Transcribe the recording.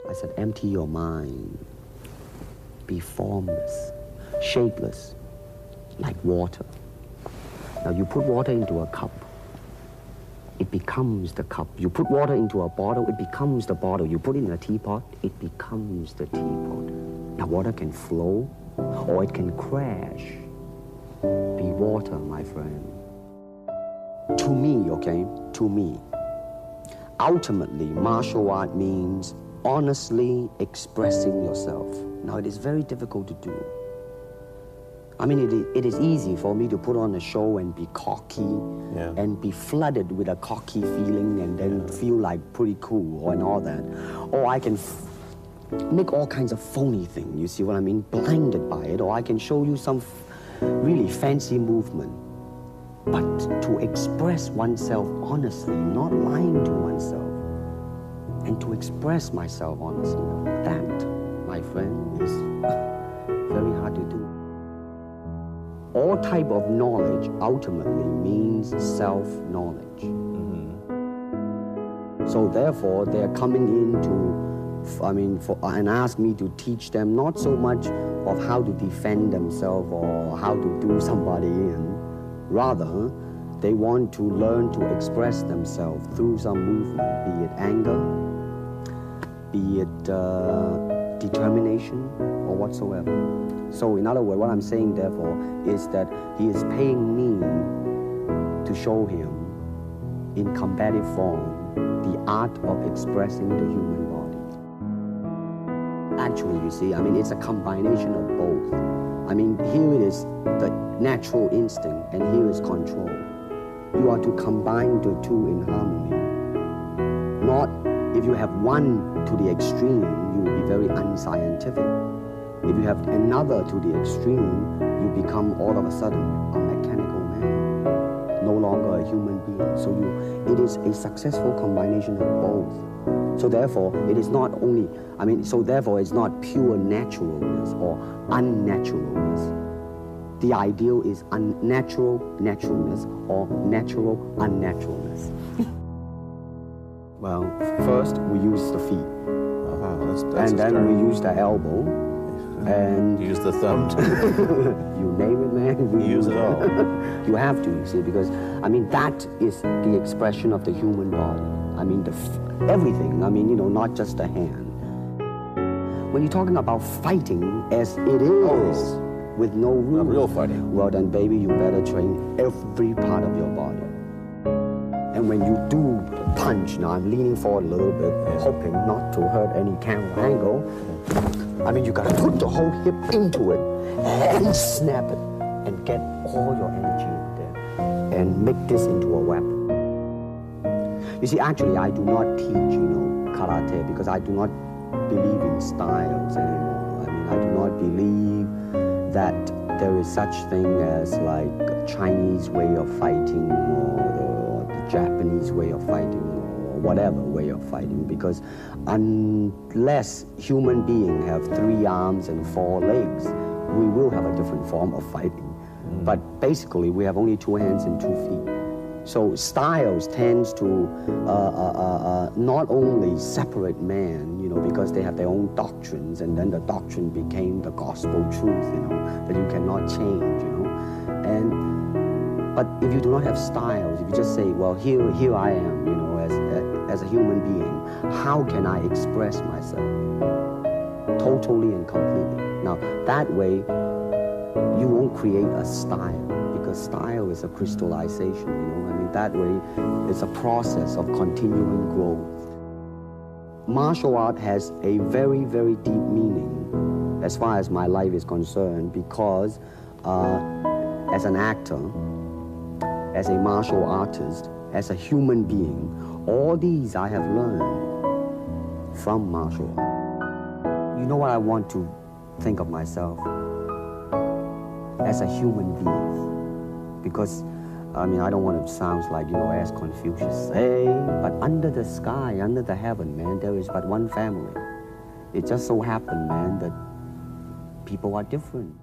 I said, empty your mind. Be formless, shapeless, like water. Now you put water into a cup, it becomes the cup. You put water into a bottle, it becomes the bottle. You put it in a teapot, it becomes the teapot. Now water can flow or it can crash. Be water, my friend. To me, okay, to me, ultimately, martial art means honestly expressing yourself. Now, it is very difficult to do. I mean, it is easy for me to put on a show and be cocky and be flooded with a cocky feeling and then feel like pretty cool and all that. Or I can make all kinds of phony things, you see what I mean? Blinded by it. Or I can show you some really fancy movement. But to express oneself honestly, not lying to oneself, and to express myself honestly, that, my friend, is very hard to do. All type of knowledge ultimately means self-knowledge. So therefore, they're coming in to, and ask me to teach them not so much of how to defend themselves or how to do somebody in. Rather, they want to learn to express themselves through some movement, be it anger, be it determination, or whatsoever. So in other words, what I'm saying, therefore, is that he is paying me to show him in combative form the art of expressing the human body. Actually, you see, I mean, it's a combination of both. I mean, here it is the natural instinct, and here is control. You are to combine the two in harmony. Not, if you have one to the extreme, you will be very unscientific. If you have another to the extreme, you become all of a sudden a mechanical man, no longer a human being. So it is a successful combination of both. So therefore, it is not only, so therefore it's not pure naturalness or unnaturalness. The ideal is unnatural naturalness or natural unnaturalness. Well, first we use the feet. That's and then we use the elbow. And use the thumb too. You name it, man. We use it all. You have to, you see, because, that is the expression of the human body. Everything, not just the hand. When you're talking about fighting as it is, with no rules. Real fighting. Well then, baby, you better train every part of your body. And when you do punch, now I'm leaning forward a little bit, hoping not to hurt any camera angle. You gotta put the whole hip into it and snap it and get all your energy in there and make this into a weapon. You see, actually, I do not teach, karate because I do not believe in styles anymore. I do not believe that there is such thing as like a Chinese way of fighting or the Japanese way of fighting or whatever way of fighting, because unless human beings have 3 arms and 4 legs, we will have a different form of fighting. But basically, we have only 2 hands and 2 feet. So styles tends to not only separate man, because they have their own doctrines, and then the doctrine became the gospel truth, that you cannot change, But if you do not have styles, if you just say, well, here I am, as a human being, how can I express myself totally and completely? Now, that way, you won't create a style, because style is a crystallization, that way, it's a process of continuing growth. Martial art has a very, very deep meaning as far as my life is concerned, because as an actor, as a martial artist, as a human being, all these I have learned from martial art. You know what I want to think of myself? As a human being. Because, I don't want to sound like, as Confucius say, but under the sky, under the heaven, man, there is but one family. It just so happened, man, that people are different.